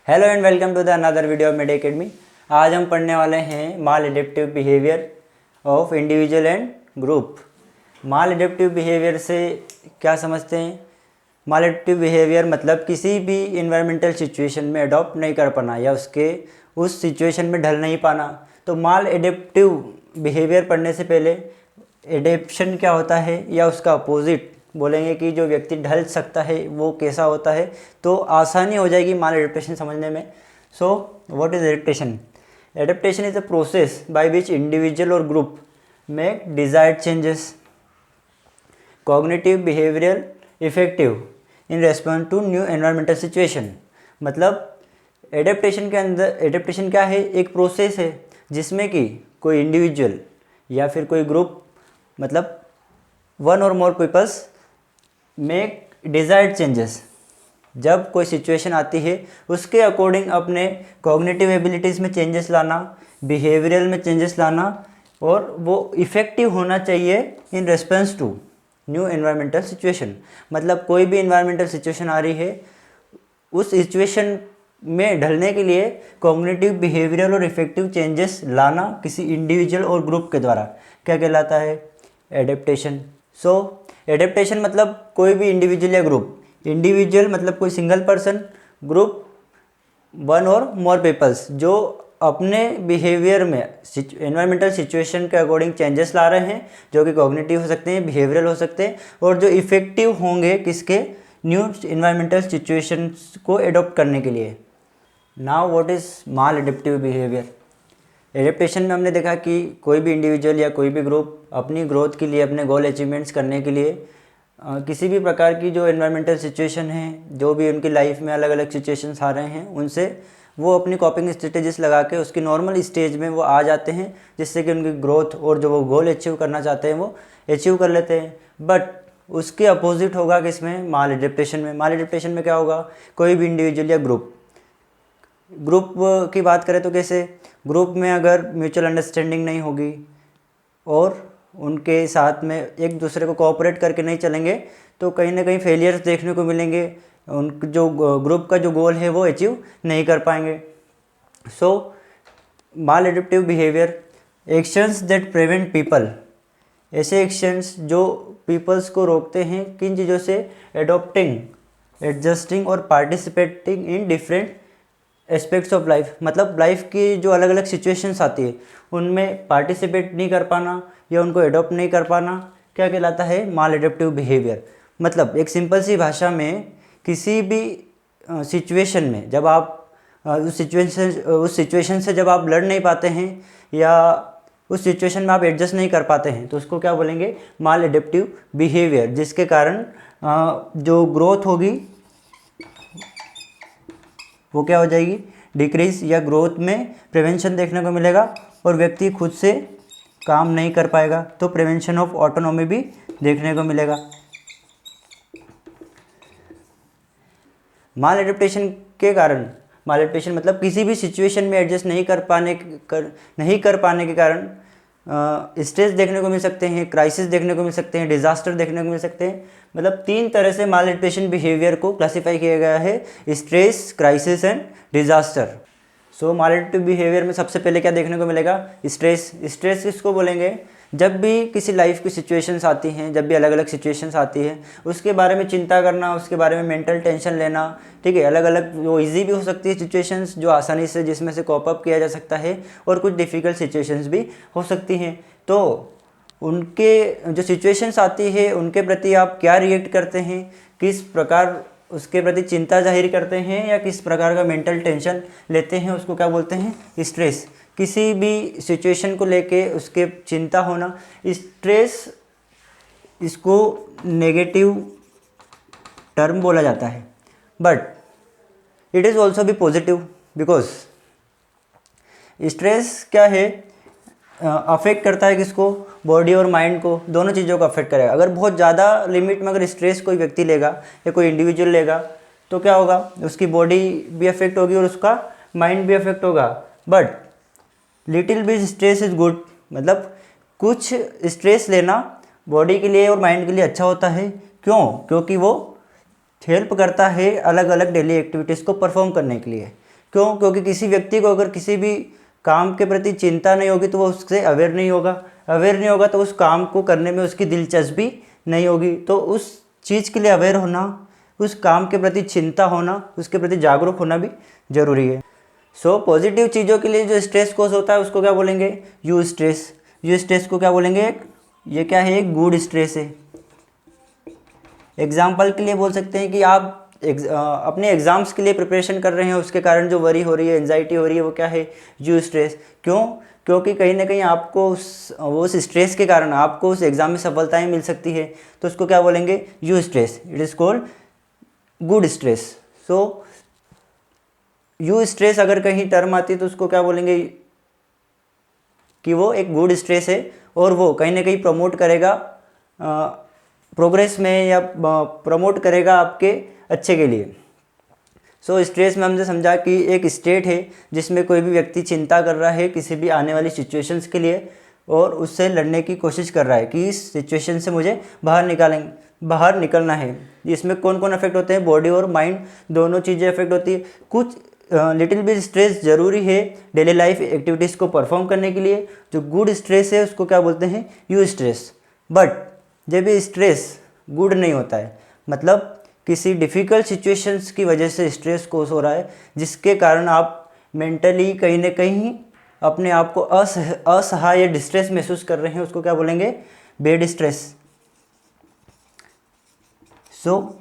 Hello and welcome to the another video of Med academy. आज हम पढ़ने वाले हैं maladaptive behaviour of individual and group. Maladaptive behaviour से क्या समझते हैं? माल एडेप्टिव बिहेवियर मतलब किसी भी इन्वायरमेंटल सिचुएशन में अडॉप्ट नहीं कर पाना या उस सिचुएशन में ढल नहीं पाना। तो माल एडेप्टिव बिहेवियर पढ़ने से पहले एडेप्शन क्या होता है या उसका अपोजिट बोलेंगे कि जो व्यक्ति ढल सकता है वो कैसा होता है, तो आसानी हो जाएगी माल एडेप्टेशन समझने में। So what is adaptation? Adaptation is a process by which individual और group make desired changes cognitive behavioural affective in response to new environmental situation. मतलब एडेप्टेशन के अंदर एडेप्टेशन क्या है? एक प्रोसेस है जिसमें कि कोई इंडिविजुअल या फिर कोई ग्रुप, मतलब वन और more peoples make desired changes. जब कोई सिचुएशन आती है उसके अकॉर्डिंग अपने कॉग्निटिव एबिलिटीज़ में चेंजेस लाना, बिहेवियरल में चेंजेस लाना, और वो इफ़ेक्टिव होना चाहिए in response to new environmental situation. मतलब कोई भी एनवायरमेंटल सिचुएशन आ रही है, उस सिचुएशन में ढलने के लिए कॉग्निटिव बिहेवियरल और इफेक्टिव चेंजेस लाना किसी इंडिविजुअल और ग्रुप के द्वारा क्या कहलाता है? एडेप्टेशन। सो एडेप्टेशन मतलब कोई भी इंडिविजुअल या ग्रुप। इंडिविजुअल मतलब कोई सिंगल पर्सन, ग्रुप वन और मोर पीपल्स जो अपने बिहेवियर में एनवायरमेंटल सिचुएशन के अकॉर्डिंग चेंजेस ला रहे हैं, जो कि कॉग्निटिव हो सकते हैं, बिहेवियरल हो सकते हैं, और जो इफेक्टिव होंगे किसके? न्यू एनवायरमेंटल सिचुएशन को एडॉप्ट करने के लिए। Now what is mall adaptive behaviour? Adaptation में हमने देखा कि कोई भी इंडिविजुअल या कोई भी ग्रुप अपनी ग्रोथ के लिए, अपने गोल अचीवमेंट्स करने के लिए किसी भी प्रकार की जो एनवायरमेंटल सिचुएशन है, जो भी उनकी लाइफ में अलग अलग सिचुएशंस आ रहे हैं, उनसे वो अपनी कॉपिंग स्ट्रेटेजीज लगा के उसकी नॉर्मल स्टेज में वो आ जाते हैं, जिससे कि उनकी ग्रोथ और जो वो गोल अचीव करना चाहते हैं वो अचीव कर लेते हैं। बट उसके अपोजिट होगा किसमें? माल एडेप्टेशन में। माल एडेप्टेशन में क्या होगा? कोई भी इंडिविजुअल या ग्रुप की बात करें तो कैसे? ग्रुप में अगर म्यूचुअल अंडरस्टैंडिंग नहीं होगी और उनके साथ में एक दूसरे को कोऑपरेट करके नहीं चलेंगे, तो कहीं ना कहीं फेलियर्स देखने को मिलेंगे। उन जो ग्रुप का जो गोल है वो अचीव नहीं कर पाएंगे। So maladaptive behaviour actions that prevent people, ऐसे एक्शंस जो पीपल्स को रोकते हैं किन चीज़ों से? एडॉप्टिंग, एडजस्टिंग और participating in different aspects of life. मतलब लाइफ की जो अलग अलग सिचुएशंस आती है उनमें पार्टिसिपेट नहीं कर पाना या उनको एडॉप्ट नहीं कर पाना क्या कहलाता है? माल एडेप्टिव बिहेवियर। मतलब एक सिंपल सी भाषा में किसी भी सिचुएशन में जब आप उस सिचुएशन से जब आप लड़ नहीं पाते हैं या उस सिचुएशन में आप एडजस्ट नहीं कर पाते हैं, तो उसको क्या बोलेंगे? माल एडेप्टिव बिहेवियर। जिसके कारण जो ग्रोथ होगी वो क्या हो जाएगी? डिक्रीज, या ग्रोथ में प्रिवेंशन देखने को मिलेगा और व्यक्ति खुद से काम नहीं कर पाएगा, तो प्रिवेंशन ऑफ ऑटोनॉमी भी देखने को मिलेगा। माल एडेप्टेशन के कारण, माल एडेप्टेशन मतलब किसी भी सिचुएशन में एडजस्ट नहीं कर पाने के कारण स्ट्रेस देखने को मिल सकते हैं, क्राइसिस देखने को मिल सकते हैं, डिजास्टर देखने को मिल सकते हैं। मतलब 3 तरह से माल एडेप्टेशन बिहेवियर को क्लासिफाई किया गया है: stress, crisis and disaster. So maladaptive behaviour में सबसे पहले क्या देखने को मिलेगा? स्ट्रेस। स्ट्रेस किसको बोलेंगे? जब भी किसी लाइफ की सिचुएशंस आती हैं, जब भी अलग अलग सिचुएशंस आती हैं, उसके बारे में चिंता करना, उसके बारे में मेंटल टेंशन लेना। ठीक है, अलग अलग जो इजी भी हो सकती है सिचुएशंस, जो आसानी से जिसमें से कॉप अप किया जा सकता है, और कुछ डिफ़िकल्ट सिचुएशंस भी हो सकती हैं। तो उनके जो सिचुएशंस आती है उनके प्रति आप क्या रिएक्ट करते हैं, किस प्रकार उसके प्रति चिंता जाहिर करते हैं या किस प्रकार का मेंटल टेंशन लेते हैं, उसको क्या बोलते हैं? स्ट्रेस। किसी भी सिचुएशन को लेके उसके चिंता होना, स्ट्रेस, इसको नेगेटिव टर्म बोला जाता है। बट इट इज़ ऑल्सो भी पॉजिटिव, बिकॉज स्ट्रेस क्या है? अफेक्ट करता है किसको? बॉडी और माइंड को, दोनों चीज़ों को अफेक्ट करेगा। अगर बहुत ज़्यादा लिमिट में अगर स्ट्रेस कोई व्यक्ति लेगा या कोई इंडिविजुअल लेगा, तो क्या होगा? उसकी बॉडी भी अफेक्ट होगी और उसका माइंड भी अफेक्ट होगा। But little bit stress is good, मतलब कुछ स्ट्रेस लेना बॉडी के लिए और माइंड के लिए अच्छा होता है। क्यों? क्योंकि वो हेल्प करता है अलग अलग डेली एक्टिविटीज़ को परफॉर्म करने के लिए। क्यों? क्योंकि किसी व्यक्ति को अगर किसी भी काम के प्रति चिंता नहीं होगी तो वो उससे अवेयर नहीं होगा, अवेयर नहीं होगा तो उस काम को करने में उसकी दिलचस्पी नहीं होगी। तो उस चीज़ के लिए अवेयर होना, उस काम के प्रति चिंता होना, उसके प्रति जागरूक होना भी ज़रूरी है। सो पॉजिटिव चीज़ों के लिए जो स्ट्रेस कॉज होता है उसको क्या बोलेंगे? You stress. यू स्ट्रेस को क्या बोलेंगे? ये क्या है? एक गुड स्ट्रेस है। एग्जाम्पल के लिए बोल सकते हैं कि आप अपने एग्ज़ाम्स के लिए प्रिपरेशन कर रहे हैं, उसके कारण जो वरी हो रही है, एंजाइटी हो रही है, वो क्या है? You stress. क्यों? क्योंकि कहीं ना कहीं आपको उस स्ट्रेस के कारण आपको उस एग्ज़ाम में सफलताएं मिल सकती है, तो उसको क्या बोलेंगे? You stress. It is called good stress. So you stress अगर कहीं टर्म आती है तो उसको क्या बोलेंगे? कि वो एक गुड स्ट्रेस है और वो कहीं ना कहीं प्रमोट करेगा प्रोग्रेस में, या प्रमोट करेगा आपके अच्छे के लिए। सो स्ट्रेस में हमने समझा कि एक स्टेट है जिसमें कोई भी व्यक्ति चिंता कर रहा है किसी भी आने वाली सिचुएशंस के लिए और उससे लड़ने की कोशिश कर रहा है कि इस सिचुएशन से मुझे बाहर निकलना है। इसमें कौन कौन अफेक्ट होते हैं? बॉडी और माइंड दोनों चीज़ें अफेक्ट होती है। कुछ लिटिल बिट स्ट्रेस ज़रूरी है डेली लाइफ एक्टिविटीज़ को परफॉर्म करने के लिए। जो गुड स्ट्रेस है उसको क्या बोलते हैं? You stress. बट जब ये स्ट्रेस गुड नहीं होता है, मतलब किसी डिफ़िकल्ट सिचुएशंस की वजह से स्ट्रेस कोस हो रहा है जिसके कारण आप मेंटली कहीं ना कहीं अपने आप को असहाय या डिस्ट्रेस महसूस कर रहे हैं, उसको क्या बोलेंगे? Bad stress. So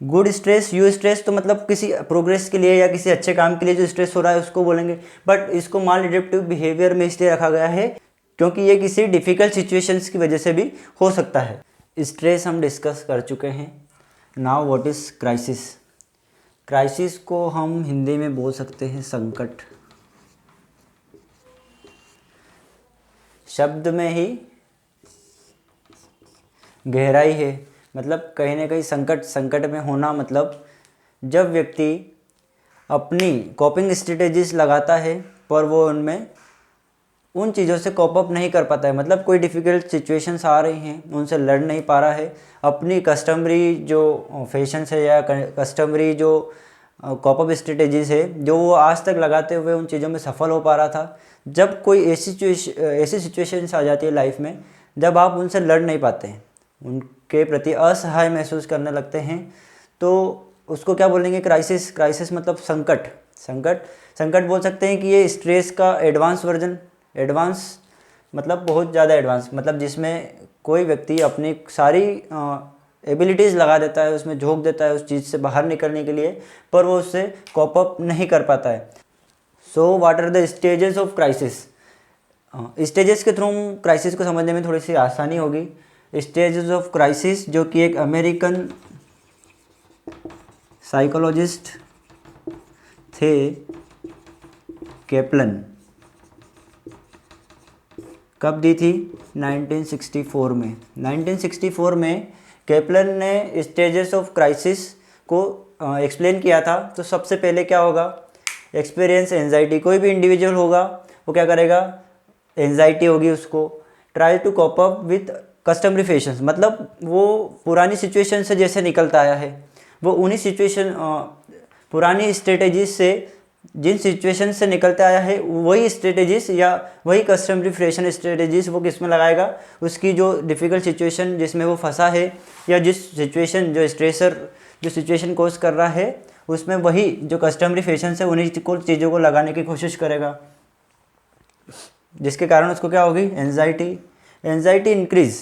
good stress, you stress तो मतलब किसी प्रोग्रेस के लिए या किसी अच्छे काम के लिए जो स्ट्रेस हो रहा है उसको बोलेंगे। बट इसको माल एडेप्टिव बिहेवियर में इसलिए रखा गया है क्योंकि ये किसी डिफ़िकल्ट सिचुएशंस की वजह से भी हो सकता है। स्ट्रेस हम डिस्कस कर चुके हैं। Now what is crisis? Crisis को हम हिंदी में बोल सकते हैं संकट। शब्द में ही गहराई है, मतलब कहीं ना कहीं संकट में होना, मतलब जब व्यक्ति अपनी कॉपिंग स्ट्रेटेजीज लगाता है पर वो उन चीज़ों से कॉप अप नहीं कर पाता है, मतलब कोई डिफ़िकल्ट सिचुएशंस आ रही हैं उनसे लड़ नहीं पा रहा है, अपनी कस्टमरी जो फैशंस है या कस्टमरी जो कॉप अप स्ट्रेटेजीज है जो वो आज तक लगाते हुए उन चीज़ों में सफल हो पा रहा था। जब कोई ऐसी सिचुएशंस आ जाती है लाइफ में जब आप उनसे लड़ नहीं पाते हैं, उनके प्रति असहाय महसूस करने लगते हैं, तो उसको क्या बोलेंगे? क्राइसिस। क्राइसिस मतलब संकट बोल सकते हैं कि ये स्ट्रेस का एडवांस वर्जन। एडवांस मतलब बहुत ज़्यादा एडवांस, मतलब जिसमें कोई व्यक्ति अपनी सारी एबिलिटीज़ लगा देता है, उसमें झोंक देता है उस चीज़ से बाहर निकलने के लिए, पर वो उससे कॉप अप नहीं कर पाता है। So what are the stages of crisis? Stages के थ्रू क्राइसिस को समझने में थोड़ी सी आसानी होगी। स्टेजेस ऑफ क्राइसिस, जो कि एक अमेरिकन साइकोलॉजिस्ट थे कैप्लन, कब दी थी? 1964 में। 1964 में कैप्लन ने स्टेजेस ऑफ क्राइसिस को एक्सप्लेन किया था। तो सबसे पहले क्या होगा? Experience anxiety. कोई भी इंडिविजुअल होगा वो क्या करेगा? एंजाइटी होगी उसको। Try to cope up with customary fashions, मतलब वो पुरानी सिचुएशन से जैसे निकलता आया है वो उन्हीं पुरानी स्ट्रेटेजीज से, जिन सिचुएशन से निकलते आया है वही स्ट्रेटेजीज या वही कस्टमरी फैशन स्ट्रेटेजीज वो किस में लगाएगा? उसकी जो डिफ़िकल्ट सिचुएशन जिसमें वो फंसा है या जिस सिचुएशन जो स्ट्रेसर जो सिचुएशन कोस कर रहा है उसमें वही जो कस्टमरी फैशन से उन्हीं चीज़ों को लगाने की कोशिश करेगा, जिसके कारण उसको क्या होगी? Anxiety increase.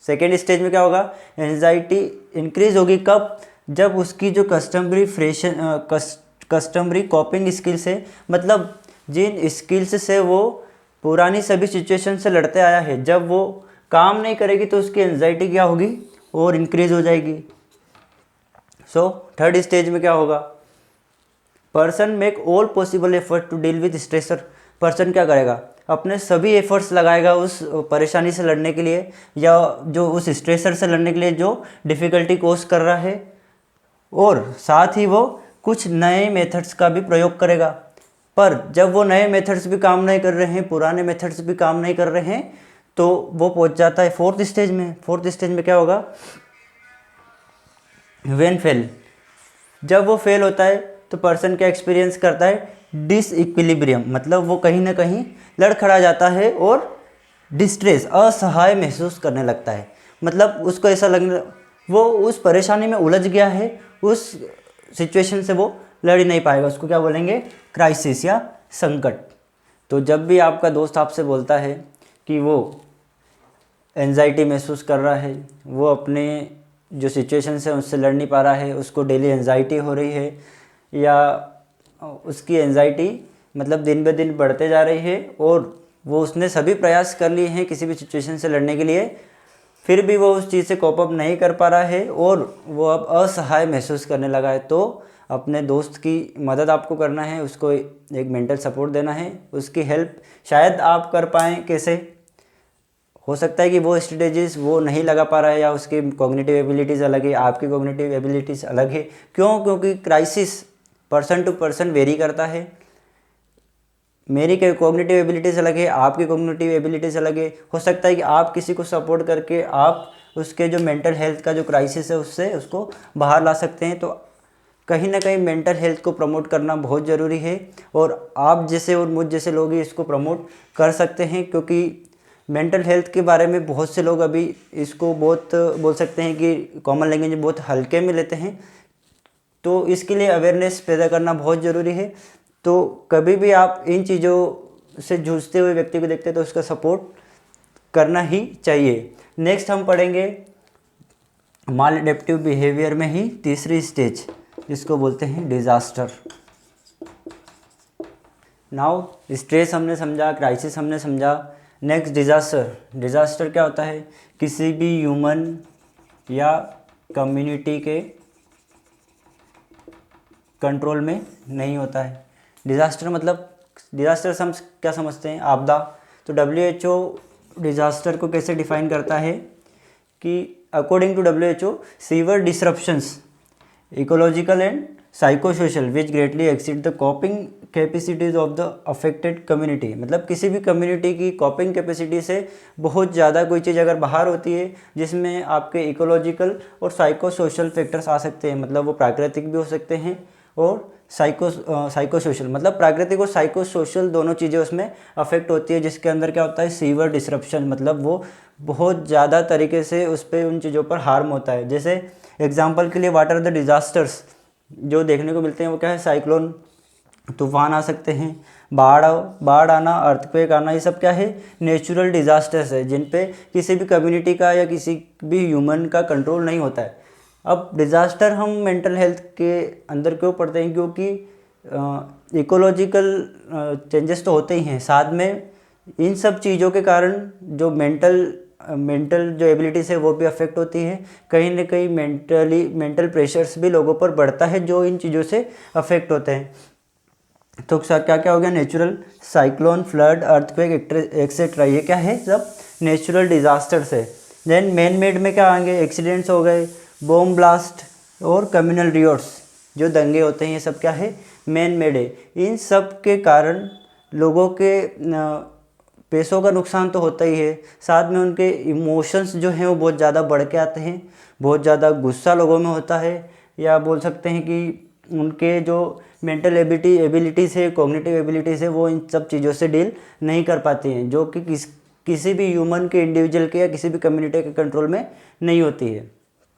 सेकेंड स्टेज में क्या होगा? एंजाइटी इंक्रीज होगी कब? जब उसकी जो कस्टमरी कॉपिंग स्किल्स है, मतलब जिन स्किल्स से वो पुरानी सभी सिचुएशन से लड़ते आया है, जब वो काम नहीं करेगी तो उसकी एंजाइटी क्या होगी? और इंक्रीज हो जाएगी। सो थर्ड स्टेज में क्या होगा? Person make all possible effort to deal with stressor. Person क्या करेगा? अपने सभी एफर्ट्स लगाएगा उस परेशानी से लड़ने के लिए या जो उस स्ट्रेसर से लड़ने के लिए जो डिफ़िकल्टी कोस कर रहा है, और साथ ही वो कुछ नए मेथड्स का भी प्रयोग करेगा। पर जब वो नए मेथड्स भी काम नहीं कर रहे हैं, पुराने मेथड्स भी काम नहीं कर रहे हैं, तो वो पहुंच जाता है फोर्थ स्टेज में। फोर्थ स्टेज में क्या होगा? When fail. जब वो फेल होता है तो पर्सन क्या एक्सपीरियंस करता है, डिसइक्विलिब्रियम, मतलब वो कहीं ना कहीं लड़खड़ा जाता है और डिस्ट्रेस, असहाय महसूस करने लगता है। मतलब उसको ऐसा लगने, वो उस परेशानी में उलझ गया है, उस सिचुएशन से वो लड़ ही नहीं पाएगा। उसको क्या बोलेंगे, क्राइसिस या संकट। तो जब भी आपका दोस्त आपसे बोलता है कि वो एंजाइटी महसूस कर रहा है, वो अपने जो सिचुएशन है उससे लड़ नहीं पा रहा है, उसको डेली एंजाइटी हो रही है, या उसकी एंजाइटी मतलब दिन ब दिन बढ़ते जा रही है, और वो उसने सभी प्रयास कर लिए हैं किसी भी सिचुएशन से लड़ने के लिए, फिर भी वो उस चीज़ से कोप अप नहीं कर पा रहा है और वो अब असहाय महसूस करने लगा है, तो अपने दोस्त की मदद आपको करना है, उसको एक मेंटल सपोर्ट देना है, उसकी हेल्प शायद आप कर पाएँ। कैसे हो सकता है कि वो स्ट्रेटेजीज वो नहीं लगा पा रहा है, या उसकी कॉग्निटिव एबिलिटीज़ अलग है, आपकी कॉग्निटिव एबिलिटीज़ अलग है। क्यों? क्योंकि crisis person to person vary करता है। मेरी कॉग्निटिव एबिलिटीज़ अलग है, आपकी कॉग्निटिव एबिलिटीज़ अलग है। हो सकता है कि आप किसी को सपोर्ट करके आप उसके जो मेंटल हेल्थ का जो क्राइसिस है उससे उसको बाहर ला सकते हैं। तो कहीं ना कहीं मेंटल हेल्थ को प्रमोट करना बहुत ज़रूरी है, और आप जैसे और मुझ जैसे लोग ही इसको प्रमोट कर सकते हैं, क्योंकि मेंटल हेल्थ के बारे में बहुत से लोग अभी इसको बहुत बोल सकते हैं कि कॉमन लैंग्वेज में बहुत हल्के में लेते हैं। तो इसके लिए अवेयरनेस पैदा करना बहुत ज़रूरी है। तो कभी भी आप इन चीज़ों से जूझते हुए व्यक्ति को देखते हैं तो उसका सपोर्ट करना ही चाहिए। नेक्स्ट हम पढ़ेंगे माल एडेप्टिव बिहेवियर में ही तीसरी स्टेज, जिसको बोलते हैं डिज़ास्टर। नाउ स्ट्रेस हमने समझा, क्राइसिस हमने समझा, नेक्स्ट डिज़ास्टर। डिज़ास्टर क्या होता है, किसी भी ह्यूमन या कम्युनिटी के कंट्रोल में नहीं होता है। डिज़ास्टर मतलब, डिज़ास्टर हम क्या समझते हैं, आपदा। तो WHO डिज़ास्टर को कैसे डिफाइन करता है कि according to WHO severe disruptions ecological and psychosocial which greatly exceed the coping capacities of the affected community. मतलब किसी भी कम्युनिटी की कॉपिंग कैपेसिटी से बहुत ज़्यादा कोई चीज़ अगर बाहर होती है, जिसमें आपके इकोलॉजिकल और साइकोसोशल फैक्टर्स आ सकते हैं, मतलब वो प्राकृतिक भी हो सकते हैं और साइकोसोशल, मतलब प्राकृतिक और साइकोसोशल दोनों चीज़ें उसमें अफेक्ट होती है, जिसके अंदर क्या होता है, सीवियर डिसरप्शन, मतलब वो बहुत ज़्यादा तरीके से उस पर उन चीज़ों पर हार्म होता है। जैसे एग्जाम्पल के लिए व्हाट आर द डिज़ास्टर्स जो देखने को मिलते हैं, वो क्या है, साइक्लोन, तूफान आ सकते हैं, बाढ़ आना, अर्थक्वेक आना, ये सब क्या है, नेचुरल डिज़ास्टर्स है, जिन पे किसी भी कम्युनिटी का या किसी भी ह्यूमन का कंट्रोल नहीं होता है। अब डिज़ास्टर हम मेंटल हेल्थ के अंदर क्यों पढ़ते हैं, क्योंकि इकोलॉजिकल चेंजेस तो होते ही हैं, साथ में इन सब चीज़ों के कारण जो मेंटल जो एबिलिटीज़ है वो भी अफेक्ट होती है। कहीं ना कहीं मेंटल प्रेशर्स भी लोगों पर बढ़ता है जो इन चीज़ों से अफेक्ट होते हैं। तो क्या क्या हो गया, natural, cyclone, flood, earthquake etcetera, ये क्या है, सब नेचुरल डिज़ास्टर्स है। देन मैन मेड में क्या आएंगे, एक्सीडेंट्स हो गए, बॉम्ब ब्लास्ट और कम्युनल रियोट्स, जो दंगे होते हैं, ये सब क्या है, मैन मेड है। इन सब के कारण लोगों के पैसों का नुकसान तो होता ही है, साथ में उनके इमोशंस जो हैं वो बहुत ज़्यादा बढ़ के आते हैं, बहुत ज़्यादा गुस्सा लोगों में होता है, या बोल सकते हैं कि उनके जो मेंटल एबिलिटीज़ है, कॉग्निटिव एबिलिटीज़ है, वो इन सब चीज़ों से डील नहीं कर पाती हैं, जो कि किसी भी ह्यूमन के, इंडिविजुअल के या किसी भी कम्युनिटी के कंट्रोल में नहीं होती है।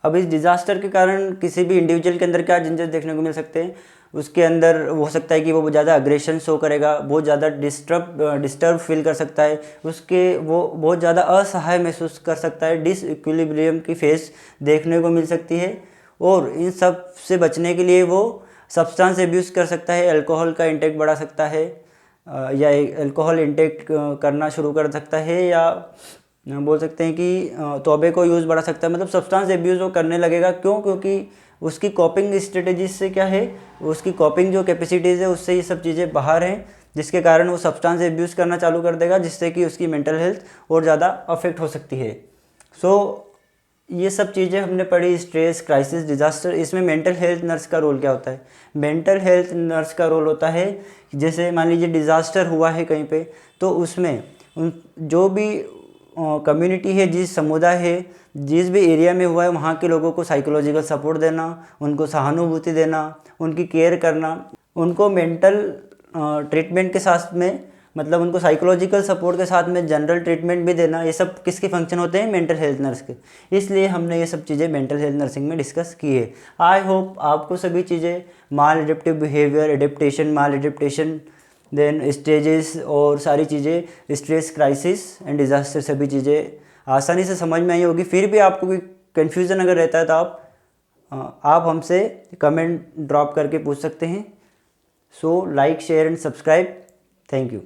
अब इस डिज़ास्टर के कारण किसी भी इंडिविजुअल के अंदर क्या चेंजेस देखने को मिल सकते हैं, उसके अंदर हो सकता है कि वो बहुत ज़्यादा अग्रेशन शो करेगा, बहुत ज़्यादा डिस्टर्ब फील कर सकता है, वो बहुत ज़्यादा असहाय महसूस कर सकता है, डिसइक्विलिब्रियम की फेस देखने को मिल सकती है। और इन सब से बचने के लिए वो सब्सटेंस एब्यूज़ कर सकता है, अल्कोहल का इंटेक बढ़ा सकता है, या अल्कोहल इंटेक करना शुरू कर सकता है, या बोल सकते हैं कि तौबे को यूज़ बढ़ा सकता है। मतलब सब्सटेंस एब्यूज़ वो करने लगेगा। क्यों? क्योंकि उसकी कॉपिंग स्ट्रेटजीज से क्या है, उसकी कॉपिंग जो कैपेसिटीज़ है उससे ये सब चीज़ें बाहर हैं, जिसके कारण वो सब्सटेंस एब्यूज़ करना चालू कर देगा, जिससे कि उसकी मेंटल हेल्थ और ज़्यादा अफेक्ट हो सकती है। ये सब चीज़ें हमने पढ़ी, स्ट्रेस, क्राइसिस, डिज़ास्टर। इसमें मेंटल हेल्थ नर्स का रोल क्या होता है? मेंटल हेल्थ नर्स का रोल होता है, जैसे मान लीजिए डिज़ास्टर हुआ है कहीं पे, तो उसमें जो भी कम्युनिटी है, जिस समुदाय है, जिस भी एरिया में हुआ है वहाँ के लोगों को साइकोलॉजिकल सपोर्ट देना, उनको सहानुभूति देना, उनकी केयर करना, उनको मेंटल ट्रीटमेंट के साथ में, मतलब उनको साइकोलॉजिकल सपोर्ट के साथ में जनरल ट्रीटमेंट भी देना, ये सब किसके फंक्शन होते हैं? मेंटल हेल्थ नर्स के। इसलिए हमने ये सब चीज़ें मेंटल हेल्थ नर्सिंग में डिस्कस की है। आई होप आपको सभी चीज़ें माल एडेप्टिव बिहेवियर, एडेप्टेशन, माल एडेप्टेशन, देन स्टेजेस और सारी चीज़ें, स्ट्रेस, क्राइसिस एंड डिज़ास्टर, सभी चीज़ें आसानी से समझ में आई होगी। फिर भी आपको कोई कन्फ्यूज़न अगर रहता है तो आप हमसे कमेंट ड्रॉप करके पूछ सकते हैं। So like, share and subscribe. Thank you.